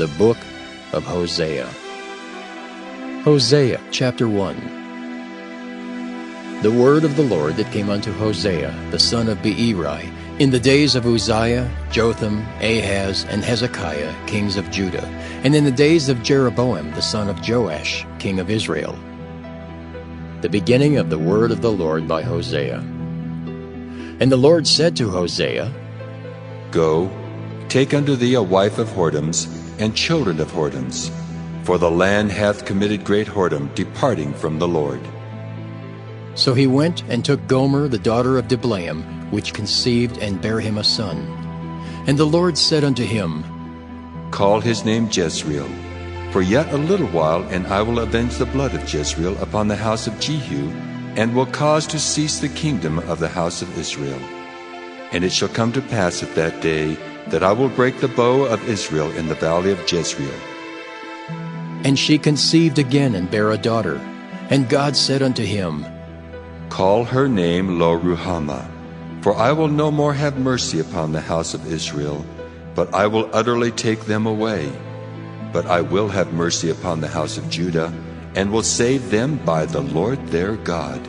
The book of Hosea. Hosea chapter 1. The word of the Lord that came unto Hosea, the son of Beeri, in the days of Uzziah, Jotham, Ahaz, and Hezekiah, kings of Judah, and in the days of Jeroboam, the son of Joash, king of Israel. The beginning of the word of the Lord by Hosea. And the Lord said to Hosea, Go, take unto thee a wife of whoredoms, and children of whoredoms, for the land hath committed great whoredom, departing from the Lord. So he went and took Gomer the daughter of Diblaim, which conceived and bare him a son. And the Lord said unto him, Call his name Jezreel, for yet a little while, and I will avenge the blood of Jezreel upon the house of Jehu, and will cause to cease the kingdom of the house of Israel. And it shall come to pass at that day, that I will break the bow of Israel in the valley of Jezreel. And she conceived again and bare a daughter. And God said unto him, Call her name Lo-ruhamah, for I will no more have mercy upon the house of Israel, but I will utterly take them away. But I will have mercy upon the house of Judah, and will save them by the Lord their God,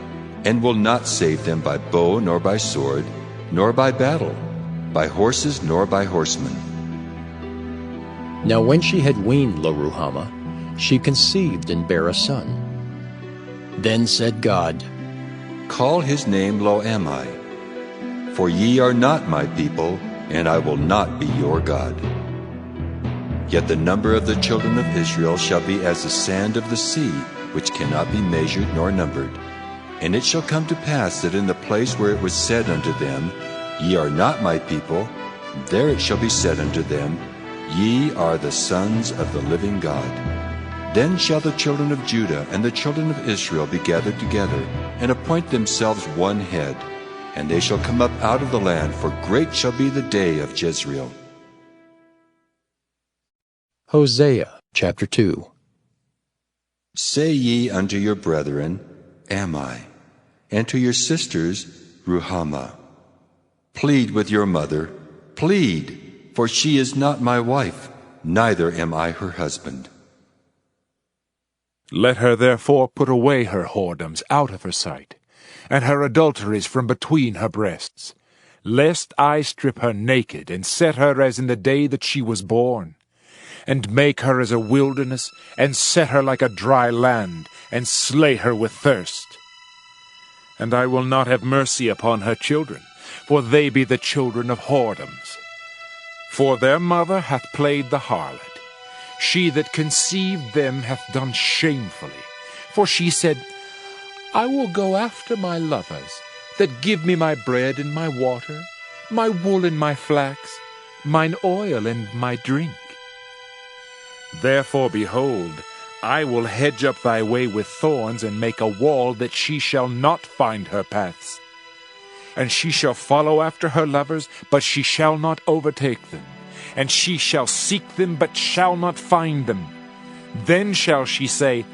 and will not save them by bow nor by sword, nor by battle, by horses nor by horsemen. Now when she had weaned Lo-ruhamah, she conceived and bare a son. Then said God, Call his name Lo-ammi, for ye are not my people, and I will not be your God. Yet the number of the children of Israel shall be as the sand of the sea, which cannot be measured nor numbered. And it shall come to pass that in the place where it was said unto them, Ye are not my people, there it shall be said unto them, Ye are the sons of the living God. Then shall the children of Judah and the children of Israel be gathered together, and appoint themselves one head, and they shall come up out of the land, for great shall be the day of Jezreel. Hosea chapter 2. Say ye unto your brethren, Ammi, and to your sisters, Ruhamah. Plead with your mother, plead, for she is not my wife, neither am I her husband. Let her therefore put away her whoredoms out of her sight, and her adulteries from between her breasts, lest I strip her naked, and set her as in the day that she was born, and make her as a wilderness, and set her like a dry land, and slay her with thirst. And I will not have mercy upon her children, for they be the children of whoredoms. For their mother hath played the harlot. She that conceived them hath done shamefully. For she said, I will go after my lovers, that give me my bread and my water, my wool and my flax, mine oil and my drink. Therefore, behold, I will hedge up thy way with thorns, and make a wall that she shall not find her paths. And she shall follow after her lovers, but she shall not overtake them. And she shall seek them, but shall not find them. Then shall she say,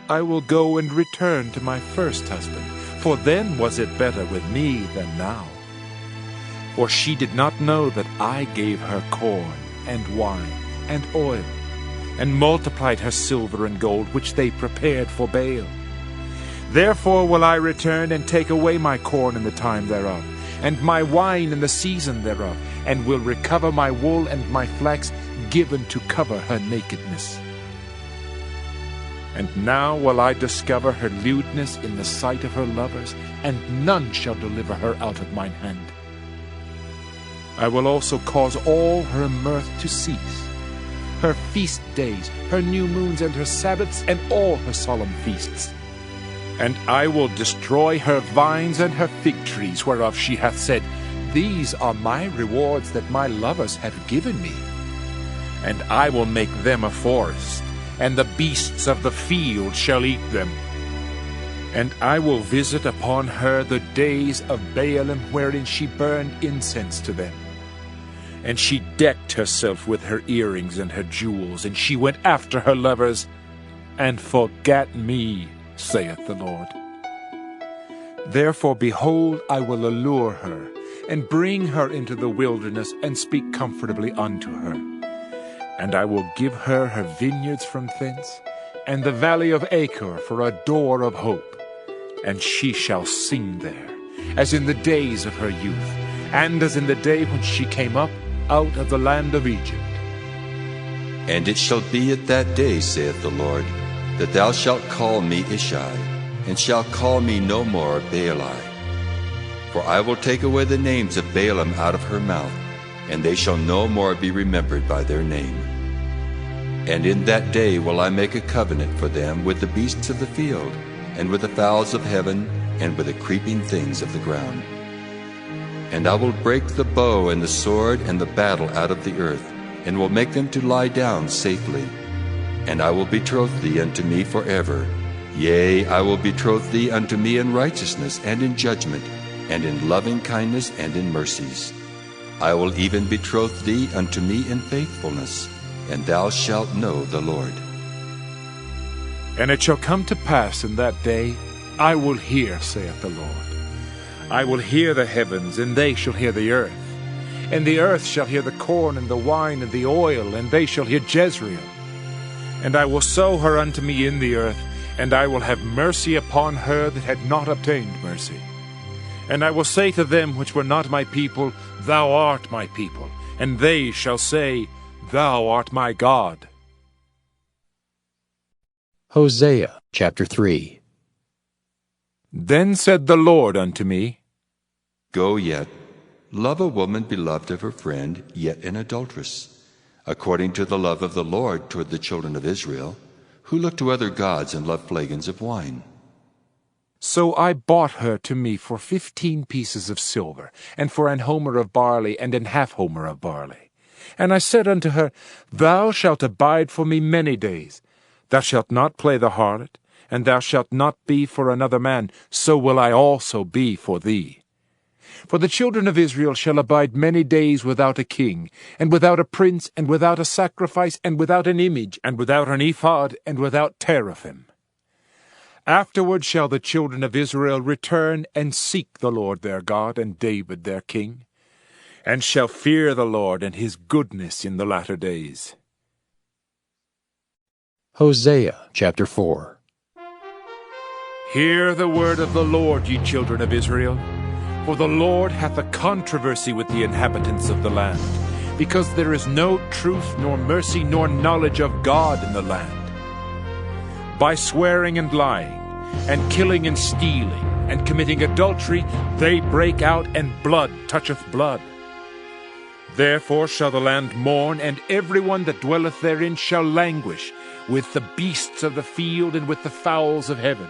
I will go and return to my first husband, for then was it better with me than now. For she did not know that I gave her corn, and wine, and oil, and multiplied her silver and gold, which they prepared for Baal. Therefore will I return and take away my corn in the time thereof, and my wine in the season thereof, and will recover my wool and my flax, given to cover her nakedness. And now will I discover her lewdness in the sight of her lovers, and none shall deliver her out of mine hand. I will also cause all her mirth to cease, her feast days, her new moons, and her Sabbaths, and all her solemn feasts. And I will destroy her vines and her fig trees, whereof she hath said, These are my rewards that my lovers have given me. And I will make them a forest, and the beasts of the field shall eat them. And I will visit upon her the days of Baalim, wherein she burned incense to them. And she decked herself with her earrings and her jewels, and she went after her lovers, and forgat me, saith the Lord. Therefore, behold, I will allure her, and bring her into the wilderness, and speak comfortably unto her. And I will give her her vineyards from thence, and the valley of Achor for a door of hope. And she shall sing there, as in the days of her youth, and as in the day when she came up out of the land of Egypt. And it shall be at that day, saith the Lord, that thou shalt call me Ishai, and shalt call me no more Baali. For I will take away the names of Baalim out of her mouth, and they shall no more be remembered by their name. And in that day will I make a covenant for them with the beasts of the field, and with the fowls of heaven, and with the creeping things of the ground. And I will break the bow and the sword and the battle out of the earth, and will make them to lie down safely. And I will betroth thee unto me forever. Yea, I will betroth thee unto me in righteousness and in judgment, and in loving kindness and in mercies. I will even betroth thee unto me in faithfulness, and thou shalt know the Lord. And it shall come to pass in that day, I will hear, saith the Lord. I will hear the heavens, and they shall hear the earth. And the earth shall hear the corn and the wine and the oil, and they shall hear Jezreel. And I will sow her unto me in the earth, and I will have mercy upon her that had not obtained mercy. And I will say to them which were not my people, Thou art my people. And they shall say, Thou art my God. Hosea chapter 3. Then said the Lord unto me, Go yet, love a woman beloved of her friend, yet an adulteress, according to the love of the Lord toward the children of Israel, who look to other gods and love flagons of wine. So I bought her to me for 15 pieces of silver, and for an homer of barley, and an half homer of barley. And I said unto her, Thou shalt abide for me many days. Thou shalt not play the harlot, and thou shalt not be for another man, so will I also be for thee. For the children of Israel shall abide many days without a king, and without a prince, and without a sacrifice, and without an image, and without an ephod, and without teraphim. Afterward shall the children of Israel return and seek the Lord their God and David their king, and shall fear the Lord and his goodness in the latter days. Hosea chapter 4. Hear the word of the Lord, ye children of Israel. For the Lord hath a controversy with the inhabitants of the land, because there is no truth, nor mercy, nor knowledge of God in the land. By swearing and lying, and killing and stealing, and committing adultery, they break out, and blood toucheth blood. Therefore shall the land mourn, and every one that dwelleth therein shall languish, with the beasts of the field, and with the fowls of heaven.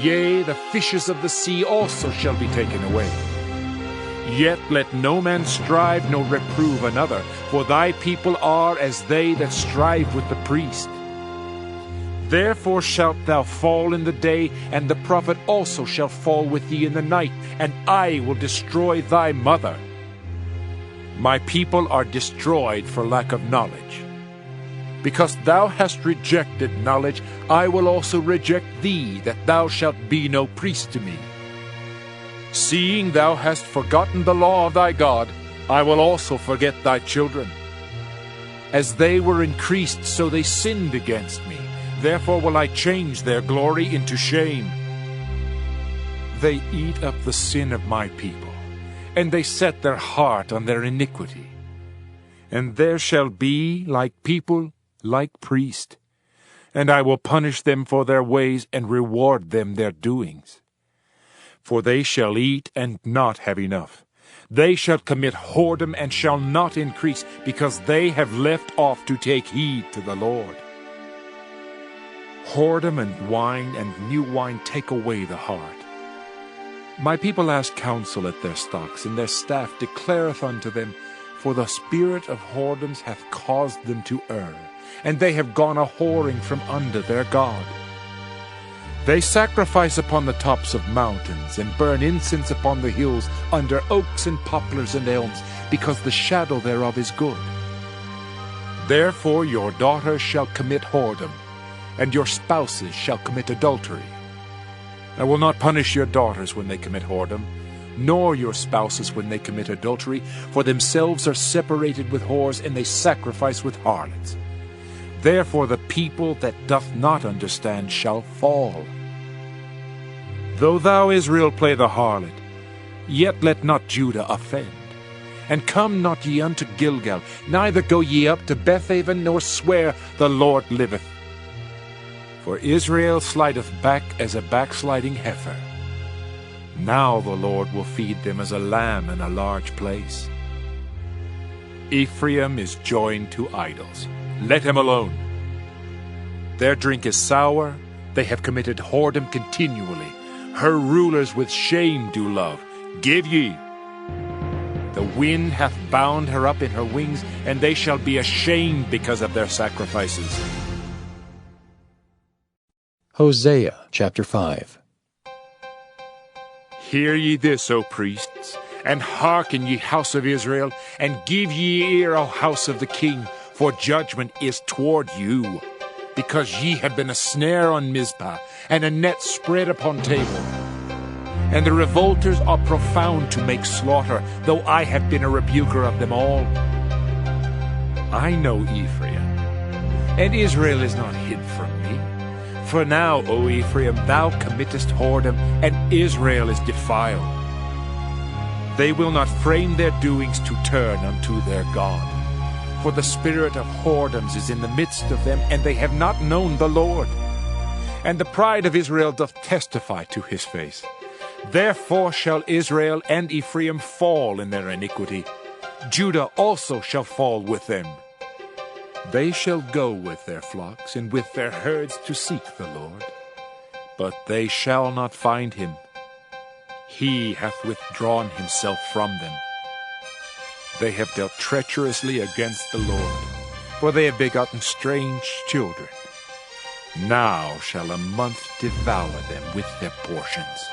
Yea, the fishes of the sea also shall be taken away. Yet let no man strive nor reprove another, for thy people are as they that strive with the priest. Therefore shalt thou fall in the day, and the prophet also shall fall with thee in the night, and I will destroy thy mother. My people are destroyed for lack of knowledge. Because thou hast rejected knowledge, I will also reject thee, that thou shalt be no priest to me. Seeing thou hast forgotten the law of thy God, I will also forget thy children. As they were increased, so they sinned against me. Therefore will I change their glory into shame. They eat up the sin of my people, and they set their heart on their iniquity. And there shall be, like people, like priest, and I will punish them for their ways, and reward them their doings. For they shall eat and not have enough. They shall commit whoredom and shall not increase, because they have left off to take heed to the Lord. Whoredom and wine and new wine take away the heart. My people ask counsel at their stocks, and their staff declareth unto them, for the spirit of whoredoms hath caused them to err, and they have gone a-whoring from under their God. They sacrifice upon the tops of mountains, and burn incense upon the hills, under oaks and poplars and elms, because the shadow thereof is good. Therefore your daughters shall commit whoredom, and your spouses shall commit adultery. I will not punish your daughters when they commit whoredom, nor your spouses when they commit adultery, for themselves are separated with whores, and they sacrifice with harlots. Therefore the people that doth not understand shall fall. Though thou, Israel, play the harlot, yet let not Judah offend. And come not ye unto Gilgal, neither go ye up to Bethaven, nor swear, The Lord liveth. For Israel slideth back as a backsliding heifer. Now the Lord will feed them as a lamb in a large place. Ephraim is joined to idols. Let him alone. Their drink is sour, they have committed whoredom continually. Her rulers with shame do love. Give ye. The wind hath bound her up in her wings, and they shall be ashamed because of their sacrifices. Hosea chapter 5. Hear ye this, O priests, and hearken, ye house of Israel, and give ye ear, O house of the king, for judgment is toward you, because ye have been a snare on Mizpah, and a net spread upon Tabor. And the revolters are profound to make slaughter, though I have been a rebuker of them all. I know Ephraim, and Israel is not hid from me. For now, O Ephraim, thou committest whoredom, and Israel is defiled. They will not frame their doings to turn unto their God. For the spirit of whoredoms is in the midst of them, and they have not known the Lord. And the pride of Israel doth testify to his face. Therefore shall Israel and Ephraim fall in their iniquity. Judah also shall fall with them. They shall go with their flocks and with their herds to seek the Lord. But they shall not find him. He hath withdrawn himself from them. They have dealt treacherously against the Lord, for they have begotten strange children. Now shall a month devour them with their portions.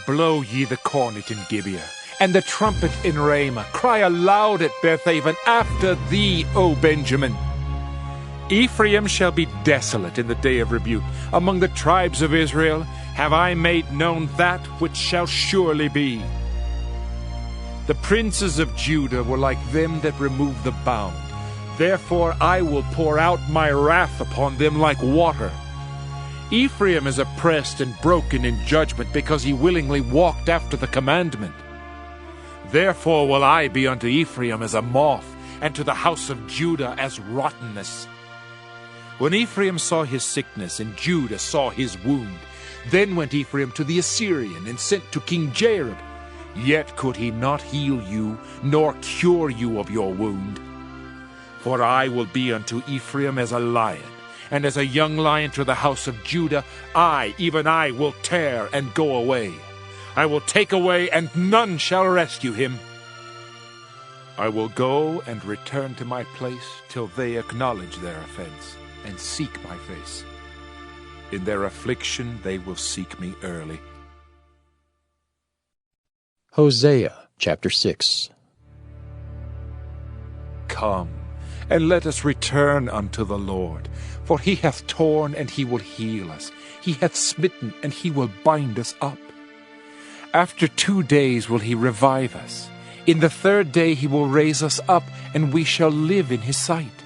Blow ye the cornet in Gibeah, and the trumpet in Ramah. Cry aloud at Bethaven, after thee, O Benjamin. Ephraim shall be desolate in the day of rebuke. Among the tribes of Israel have I made known that which shall surely be. The princes of Judah were like them that remove the bound. Therefore I will pour out my wrath upon them like water. Ephraim is oppressed and broken in judgment, because he willingly walked after the commandment. Therefore will I be unto Ephraim as a moth, and to the house of Judah as rottenness. When Ephraim saw his sickness, and Judah saw his wound, then went Ephraim to the Assyrian, and sent to King Jareb. Yet could he not heal you, nor cure you of your wound. For I will be unto Ephraim as a lion, and as a young lion to the house of Judah. I, even I, will tear and go away. I will take away, and none shall rescue him. I will go and return to my place till they acknowledge their offense, and seek my face. In their affliction they will seek me early. Hosea chapter 6. Come, and let us return unto the Lord. For he hath torn, and he will heal us. He hath smitten, and he will bind us up. After 2 days will he revive us. In the 3rd day he will raise us up, and we shall live in his sight.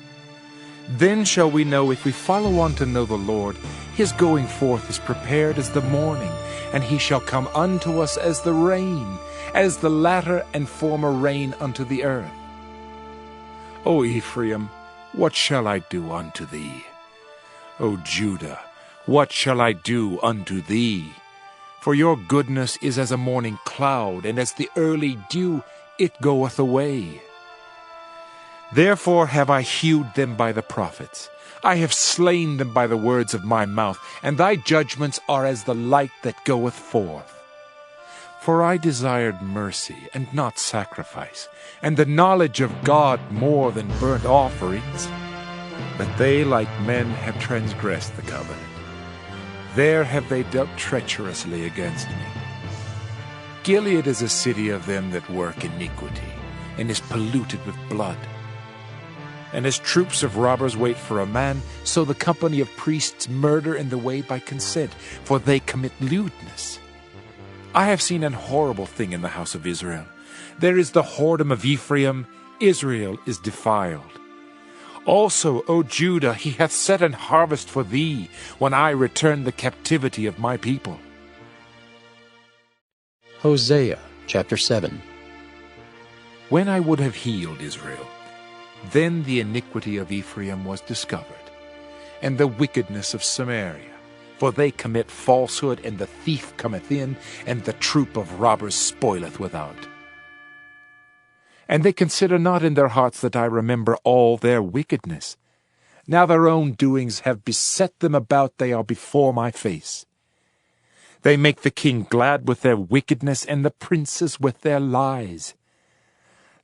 Then shall we know, if we follow on to know the Lord, his going forth is prepared as the morning, and he shall come unto us as the rain, as the latter and former rain unto the earth. O Ephraim, what shall I do unto thee? O Judah, what shall I do unto thee? For your goodness is as a morning cloud, and as the early dew, it goeth away. Therefore have I hewed them by the prophets. I have slain them by the words of my mouth, and thy judgments are as the light that goeth forth. For I desired mercy, and not sacrifice, and the knowledge of God more than burnt offerings. But they, like men, have transgressed the covenant. There have they dealt treacherously against me. Gilead is a city of them that work iniquity, and is polluted with blood. And as troops of robbers wait for a man, so the company of priests murder in the way by consent, for they commit lewdness. I have seen an horrible thing in the house of Israel. There is the whoredom of Ephraim, Israel is defiled. Also, O Judah, he hath set an harvest for thee, when I return the captivity of my people. Hosea chapter 7. When I would have healed Israel, then the iniquity of Ephraim was discovered, and the wickedness of Samaria. For they commit falsehood, and the thief cometh in, and the troop of robbers spoileth without. And they consider not in their hearts that I remember all their wickedness. Now their own doings have beset them about, they are before my face. They make the king glad with their wickedness, and the princes with their lies.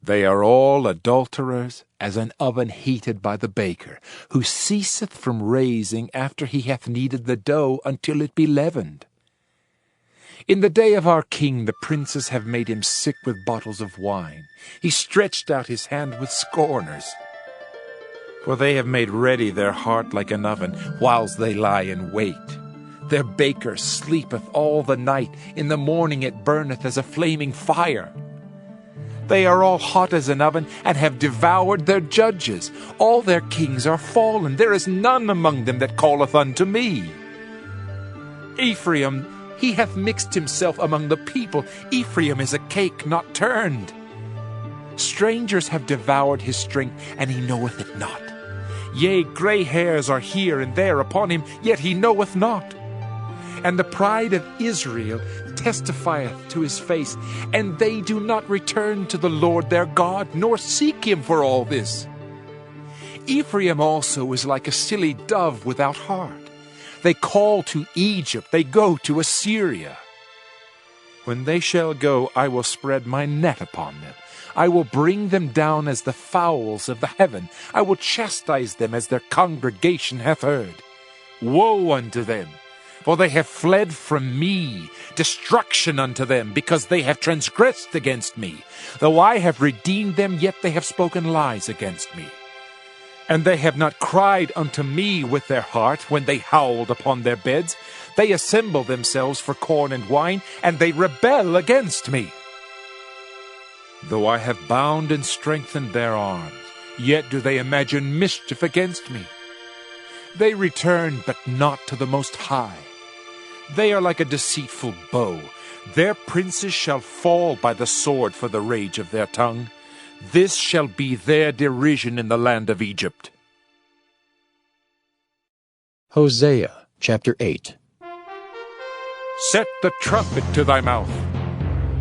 They are all adulterers, as an oven heated by the baker, who ceaseth from raising after he hath kneaded the dough until it be leavened. In the day of our king the princes have made him sick with bottles of wine. He stretched out his hand with scorners. For they have made ready their heart like an oven, whiles they lie in wait. Their baker sleepeth all the night, in the morning it burneth as a flaming fire. They are all hot as an oven, and have devoured their judges. All their kings are fallen. There is none among them that calleth unto me. Ephraim, he hath mixed himself among the people. Ephraim is a cake not turned. Strangers have devoured his strength, and he knoweth it not. Yea, gray hairs are here and there upon him, yet he knoweth not. And the pride of Israel testifieth to his face, and they do not return to the Lord their God, nor seek him for all this. Ephraim also is like a silly dove without heart. They call to Egypt, they go to Assyria. When they shall go, I will spread my net upon them. I will bring them down as the fowls of the heaven. I will chastise them as their congregation hath heard. Woe unto them! For they have fled from me, destruction unto them, because they have transgressed against me. Though I have redeemed them, yet they have spoken lies against me. And they have not cried unto me with their heart when they howled upon their beds. They assemble themselves for corn and wine, and they rebel against me. Though I have bound and strengthened their arms, yet do they imagine mischief against me. They return, but not to the Most High. They are like a deceitful bow. Their princes shall fall by the sword for the rage of their tongue. This shall be their derision in the land of Egypt. Hosea chapter 8. Set the trumpet to thy mouth.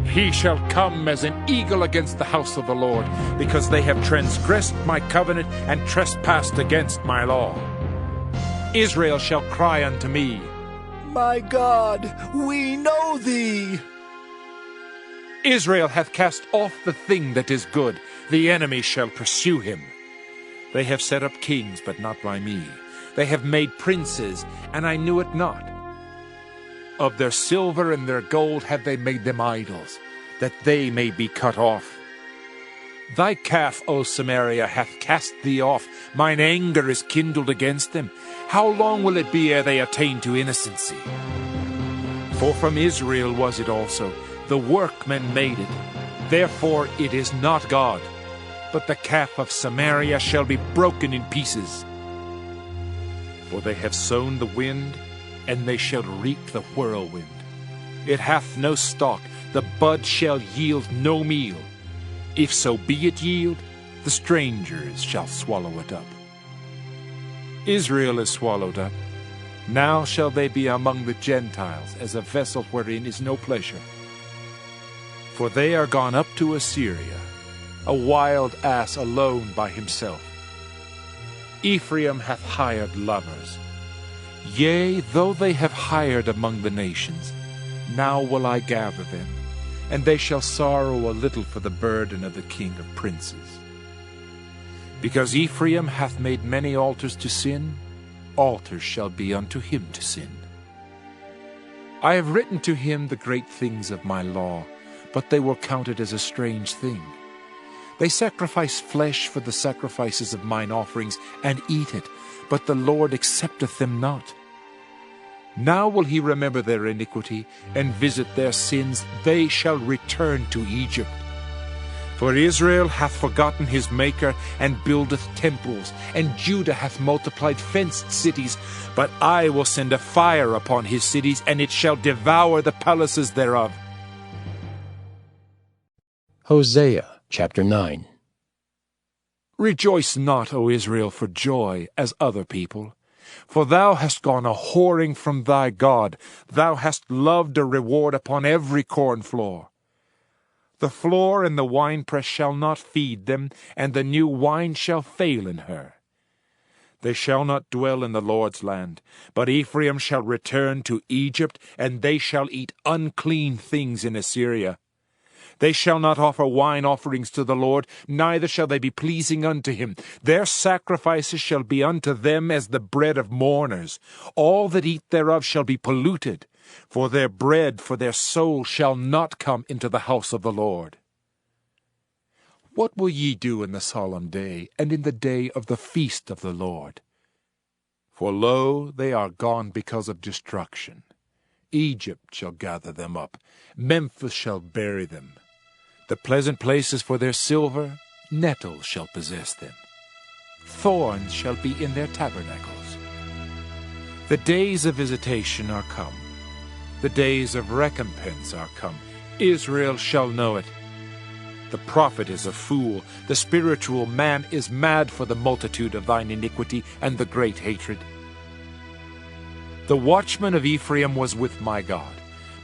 He shall come as an eagle against the house of the Lord, because they have transgressed my covenant and trespassed against my law. Israel shall cry unto me, My God, we know thee. Israel hath cast off the thing that is good. The enemy shall pursue him. They have set up kings, but not by me. They have made princes, and I knew it not. Of their silver and their gold have they made them idols, that they may be cut off. Thy calf, O Samaria, hath cast thee off. Mine anger is kindled against them. How long will it be ere they attain to innocency? For from Israel was it also. The workmen made it. Therefore it is not God. But the calf of Samaria shall be broken in pieces. For they have sown the wind, and they shall reap the whirlwind. It hath no stalk, the bud shall yield no meal. If so be it yield, the strangers shall swallow it up. Israel is swallowed up. Now shall they be among the Gentiles, as a vessel wherein is no pleasure. For they are gone up to Assyria, a wild ass alone by himself. Ephraim hath hired lovers. Yea, though they have hired among the nations, now will I gather them, and they shall sorrow a little for the burden of the king of princes. Because Ephraim hath made many altars to sin, altars shall be unto him to sin. I have written to him the great things of my law, but they will count it as a strange thing. They sacrifice flesh for the sacrifices of mine offerings, and eat it, but the Lord accepteth them not. Now will he remember their iniquity, and visit their sins. They shall return to Egypt. For Israel hath forgotten his Maker, and buildeth temples, and Judah hath multiplied fenced cities. But I will send a fire upon his cities, and it shall devour the palaces thereof. Hosea chapter 9. Rejoice not, O Israel, for joy, as other people. For thou hast gone a-whoring from thy God. Thou hast loved a reward upon every corn floor. The floor and the winepress shall not feed them, and the new wine shall fail in her. They shall not dwell in the Lord's land, but Ephraim shall return to Egypt, and they shall eat unclean things in Assyria. They shall not offer wine offerings to the Lord, neither shall they be pleasing unto him. Their sacrifices shall be unto them as the bread of mourners. All that eat thereof shall be polluted, for their bread for their soul shall not come into the house of the Lord. What will ye do in the solemn day, and in the day of the feast of the Lord? For lo, they are gone because of destruction. Egypt shall gather them up, Memphis shall bury them. The pleasant places for their silver, nettles shall possess them. Thorns shall be in their tabernacles. The days of visitation are come. The days of recompense are come. Israel shall know it. The prophet is a fool. The spiritual man is mad for the multitude of thine iniquity and the great hatred. The watchman of Ephraim was with my God.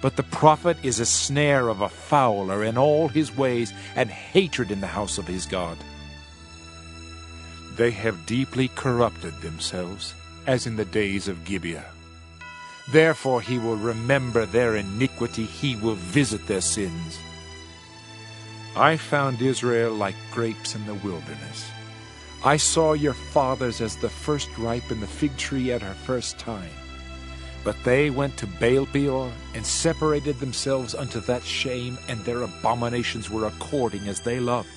But the prophet is a snare of a fowler in all his ways, and hatred in the house of his God. They have deeply corrupted themselves, as in the days of Gibeah. Therefore he will remember their iniquity, he will visit their sins. I found Israel like grapes in the wilderness. I saw your fathers as the first ripe in the fig tree at her first time. But they went to Baal-peor, and separated themselves unto that shame, and their abominations were according as they loved.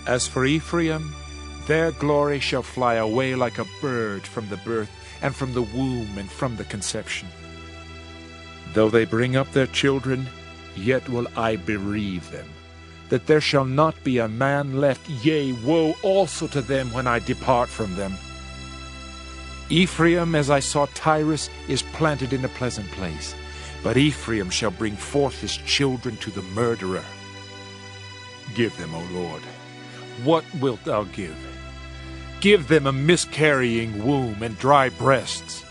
As for Ephraim, their glory shall fly away like a bird from the birth, and from the womb, and from the conception. Though they bring up their children, yet will I bereave them, that there shall not be a man left, yea, woe also to them when I depart from them. Ephraim, as I saw Tyrus, is planted in a pleasant place, but Ephraim shall bring forth his children to the murderer. Give them, O Lord, what wilt thou give? Give them a miscarrying womb and dry breasts.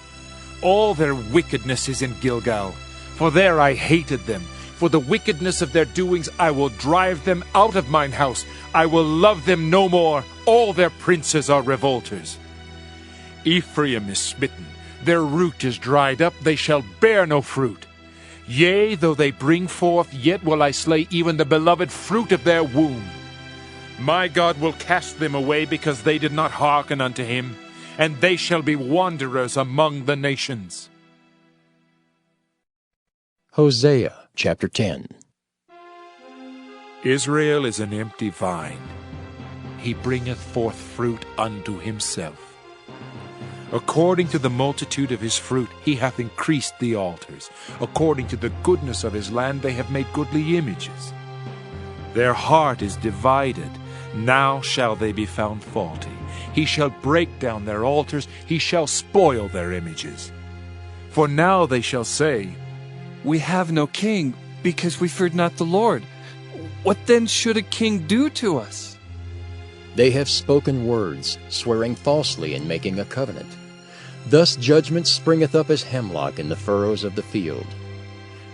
All their wickedness is in Gilgal, for there I hated them. For the wickedness of their doings I will drive them out of mine house. I will love them no more. All their princes are revolters. Ephraim is smitten, their root is dried up, they shall bear no fruit. Yea, though they bring forth, yet will I slay even the beloved fruit of their womb. My God will cast them away, because they did not hearken unto him, and they shall be wanderers among the nations. Hosea chapter 10. Israel is an empty vine. He bringeth forth fruit unto himself. According to the multitude of his fruit he hath increased the altars. According to the goodness of his land they have made goodly images. Their heart is divided. Now shall they be found faulty. He shall break down their altars. He shall spoil their images. For now they shall say, We have no king, because we feared not the Lord. What then should a king do to us? They have spoken words, swearing falsely and making a covenant. Thus judgment springeth up as hemlock in the furrows of the field.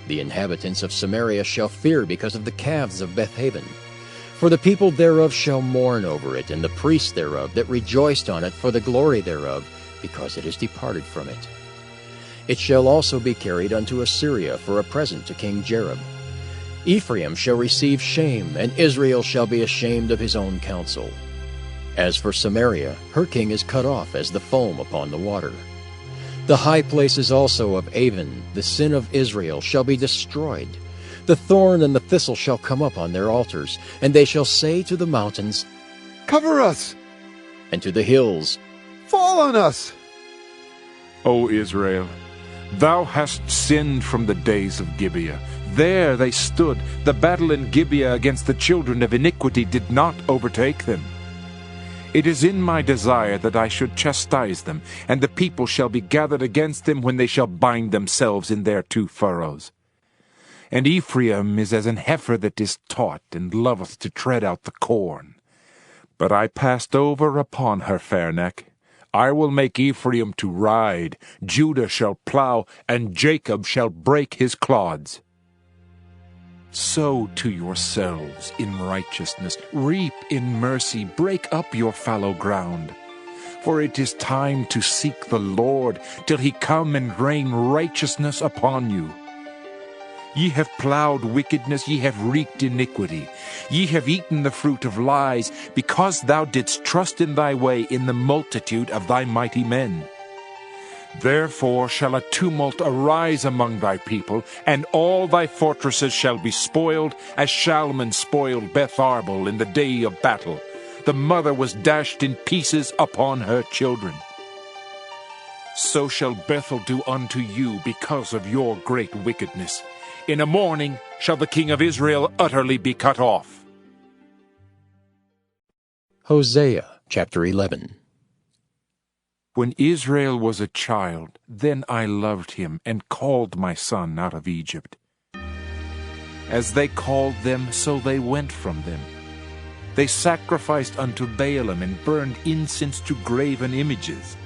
The inhabitants of Samaria shall fear because of the calves of Bethaven. For the people thereof shall mourn over it, and the priests thereof that rejoiced on it for the glory thereof, because it is departed from it. It shall also be carried unto Assyria for a present to King Jareb. Ephraim shall receive shame, and Israel shall be ashamed of his own counsel. As for Samaria, her king is cut off as the foam upon the water. The high places also of Avon, the sin of Israel, shall be destroyed. The thorn and the thistle shall come up on their altars, and they shall say to the mountains, Cover us! and to the hills, Fall on us! O Israel, Thou hast sinned from the days of Gibeah. There they stood. The battle in Gibeah against the children of iniquity did not overtake them. It is in my desire that I should chastise them, and the people shall be gathered against them when they shall bind themselves in their two furrows. And Ephraim is as an heifer that is taught, and loveth to tread out the corn. But I passed over upon her fair neck. I will make Ephraim to ride, Judah shall plow, and Jacob shall break his clods. Sow to yourselves in righteousness, reap in mercy, break up your fallow ground. For it is time to seek the Lord, till he come and rain righteousness upon you. Ye have plowed wickedness, ye have reaped iniquity. Ye have eaten the fruit of lies, because thou didst trust in thy way in the multitude of thy mighty men. Therefore shall a tumult arise among thy people, and all thy fortresses shall be spoiled, as Shalman spoiled Beth Arbel in the day of battle. The mother was dashed in pieces upon her children. So shall Bethel do unto you because of your great wickedness. In a morning shall the king of Israel utterly be cut off. Hosea chapter 11. When Israel was a child, then I loved him and called my son out of Egypt. As they called them, so they went from them. They sacrificed unto Baalim and burned incense to graven images.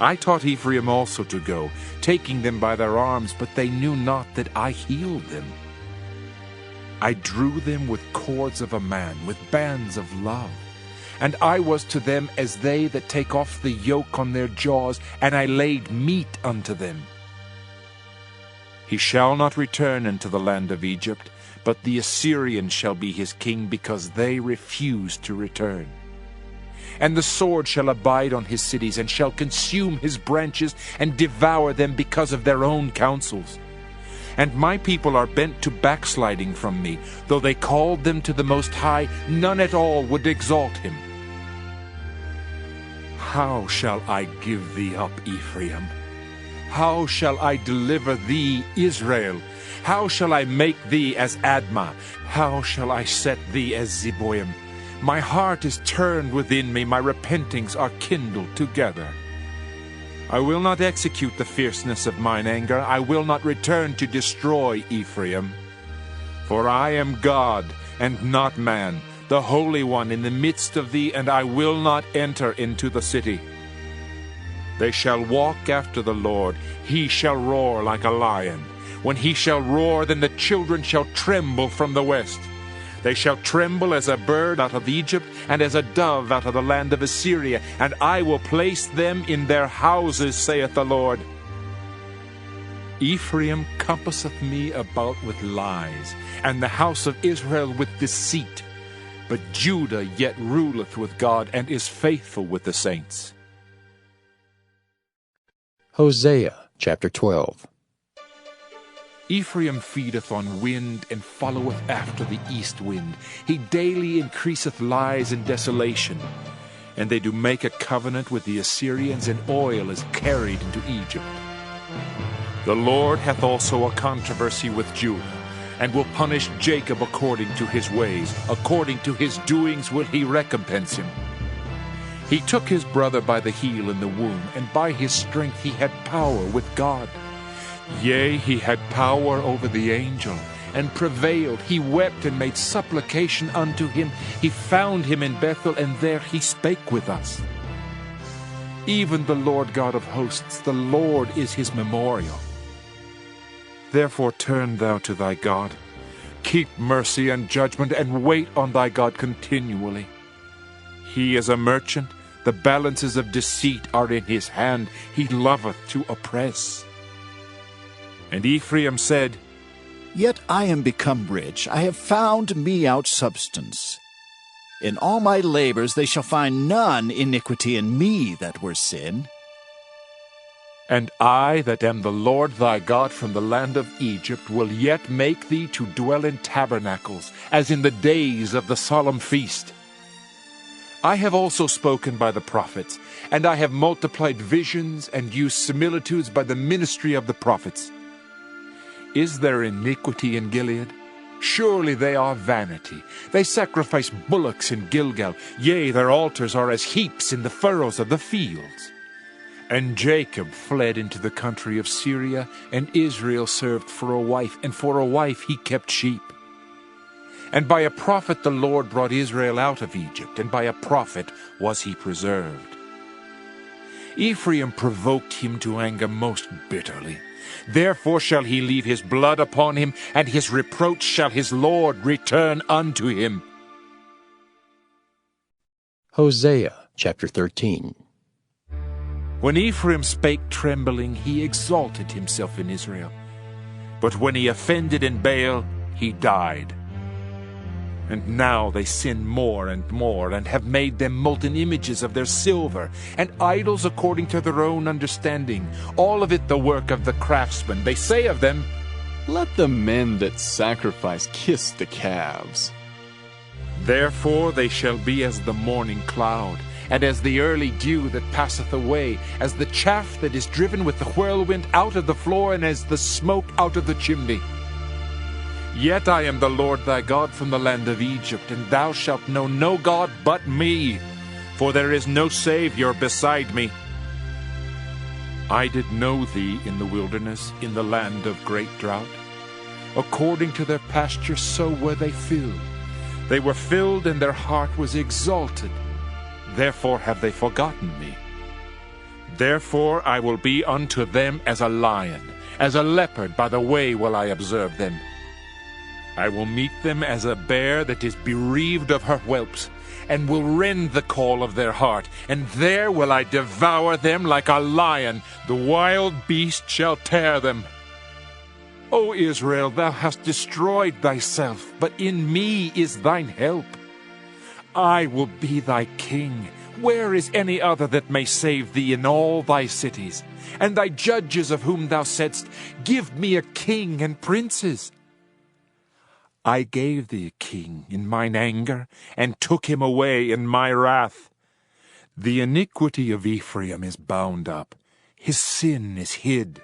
I taught Ephraim also to go, taking them by their arms, but they knew not that I healed them. I drew them with cords of a man, with bands of love. And I was to them as they that take off the yoke on their jaws, and I laid meat unto them. He shall not return into the land of Egypt, but the Assyrian shall be his king, because they refuse to return. And the sword shall abide on his cities, and shall consume his branches, and devour them because of their own counsels. And my people are bent to backsliding from me. Though they called them to the Most High, none at all would exalt him. How shall I give thee up, Ephraim? How shall I deliver thee, Israel? How shall I make thee as Admah? How shall I set thee as Zeboim? My heart is turned within me, my repentings are kindled together. I will not execute the fierceness of mine anger, I will not return to destroy Ephraim. For I am God, and not man, the Holy One in the midst of thee, and I will not enter into the city. They shall walk after the Lord, he shall roar like a lion. When he shall roar, then the children shall tremble from the west. They shall tremble as a bird out of Egypt, and as a dove out of the land of Assyria, and I will place them in their houses, saith the Lord. Ephraim compasseth me about with lies, and the house of Israel with deceit. But Judah yet ruleth with God, and is faithful with the saints. Hosea chapter 12. Ephraim feedeth on wind, and followeth after the east wind. He daily increaseth lies and desolation. And they do make a covenant with the Assyrians, and oil is carried into Egypt. The Lord hath also a controversy with Judah, and will punish Jacob according to his ways. According to his doings will he recompense him. He took his brother by the heel in the womb, and by his strength he had power with God. Yea, he had power over the angel, and prevailed. He wept and made supplication unto him. He found him in Bethel, and there he spake with us. Even the Lord God of hosts, the Lord is his memorial. Therefore turn thou to thy God. Keep mercy and judgment, and wait on thy God continually. He is a merchant. The balances of deceit are in his hand. He loveth to oppress. And Ephraim said, Yet I am become rich, I have found me out substance. In all my labors they shall find none iniquity in me that were sin. And I that am the Lord thy God from the land of Egypt will yet make thee to dwell in tabernacles, as in the days of the solemn feast. I have also spoken by the prophets, and I have multiplied visions and used similitudes by the ministry of the prophets. Is there iniquity in Gilead? Surely they are vanity. They sacrifice bullocks in Gilgal. Yea, their altars are as heaps in the furrows of the fields. And Jacob fled into the country of Syria, and Israel served for a wife, and for a wife he kept sheep. And by a prophet the Lord brought Israel out of Egypt, and by a prophet was he preserved. Ephraim provoked him to anger most bitterly. Therefore shall he leave his blood upon him, and his reproach shall his Lord return unto him. Hosea chapter 13. When Ephraim spake trembling, he exalted himself in Israel. But when he offended in Baal, he died. And now they sin more and more, and have made them molten images of their silver, and idols according to their own understanding, all of it the work of the craftsman. They say of them, Let the men that sacrifice kiss the calves. Therefore they shall be as the morning cloud, and as the early dew that passeth away, as the chaff that is driven with the whirlwind out of the floor, and as the smoke out of the chimney. Yet I am the Lord thy God from the land of Egypt, and thou shalt know no God but me, for there is no Savior beside me. I did know thee in the wilderness, in the land of great drought. According to their pasture so were they filled. They were filled, and their heart was exalted. Therefore have they forgotten me. Therefore I will be unto them as a lion, as a leopard by the way will I observe them. I will meet them as a bear that is bereaved of her whelps, and will rend the caul of their heart, and there will I devour them like a lion. The wild beast shall tear them. O Israel, thou hast destroyed thyself, but in me is thine help. I will be thy king. Where is any other that may save thee in all thy cities? And thy judges of whom thou saidst, Give me a king and princes. I gave thee a king in mine anger, and took him away in my wrath. The iniquity of Ephraim is bound up, his sin is hid.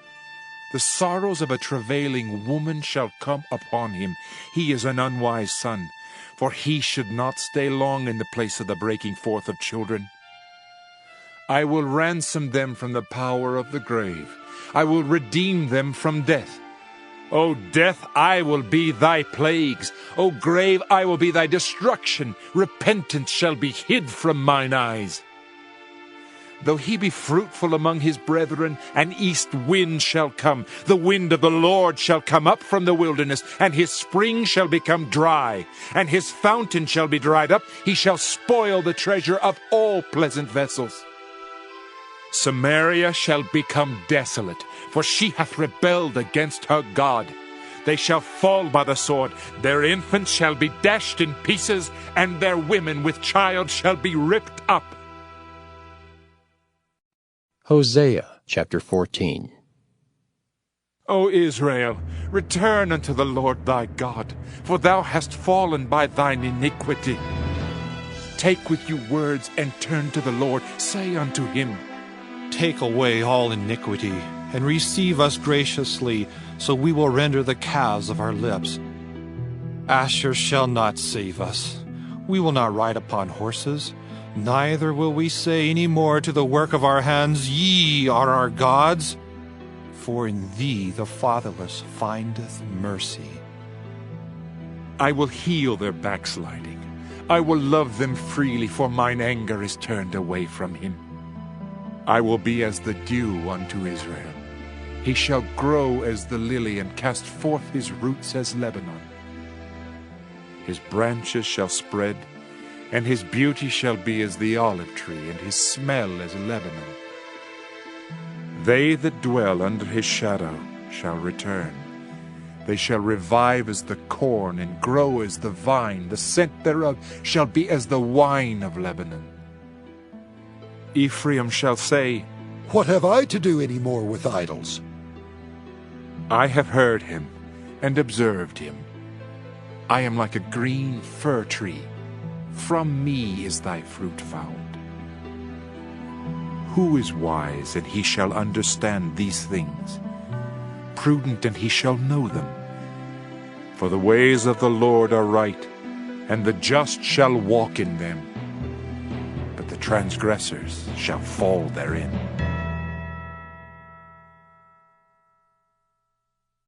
The sorrows of a travailing woman shall come upon him. He is an unwise son, for he should not stay long in the place of the breaking forth of children. I will ransom them from the power of the grave. I will redeem them from death. O death, I will be thy plagues. O grave, I will be thy destruction. Repentance shall be hid from mine eyes. Though he be fruitful among his brethren, an east wind shall come. The wind of the Lord shall come up from the wilderness, and his spring shall become dry, and his fountain shall be dried up. He shall spoil the treasure of all pleasant vessels. Samaria shall become desolate, for she hath rebelled against her God. They shall fall by the sword. Their infants shall be dashed in pieces, and their women with child shall be ripped up. Hosea chapter 14. O Israel, return unto the Lord thy God, for thou hast fallen by thine iniquity. Take with you words and turn to the Lord. Say unto him, Take away all iniquity, and receive us graciously, so we will render the calves of our lips. Asher shall not save us. We will not ride upon horses, neither will we say any more to the work of our hands, Ye are our gods. For in thee the fatherless findeth mercy. I will heal their backsliding. I will love them freely, for mine anger is turned away from him. I will be as the dew unto Israel. He shall grow as the lily, and cast forth his roots as Lebanon. His branches shall spread, and his beauty shall be as the olive tree, and his smell as Lebanon. They that dwell under his shadow shall return. They shall revive as the corn, and grow as the vine. The scent thereof shall be as the wine of Lebanon. Ephraim shall say, What have I to do any more with idols? I have heard him and observed him. I am like a green fir tree. From me is thy fruit found. Who is wise, and he shall understand these things? Prudent, and he shall know them. For the ways of the Lord are right, and the just shall walk in them, but the transgressors shall fall therein.